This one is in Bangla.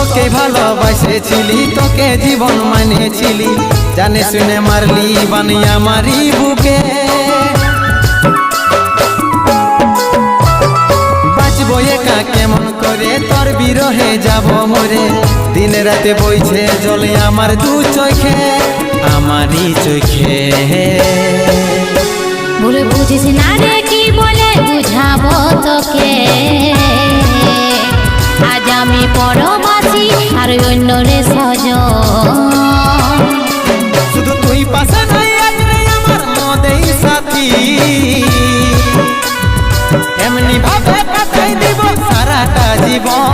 তোকে ভালোবাসেছিলি, তোকে জীবন মানেছিলি, জানে শুনে মারলি বানিয়া মারি বুকে। বাঁচবো একা কেমন করে, তোর বিরহে যাব মরে, দিন রাতে বইছে জলে আমার দু চোখে, আমারই চোখে। বলে বুঝিস না রে কি বলে বুঝাবো তোকে, আজ আমি পরবাসী আর অন্য রে সজন। শুধু তুই পাশে নাই আজ রে আমার মদেই সাথী, এমনি ভাবে কাটাই দিব সারাটা জীবন।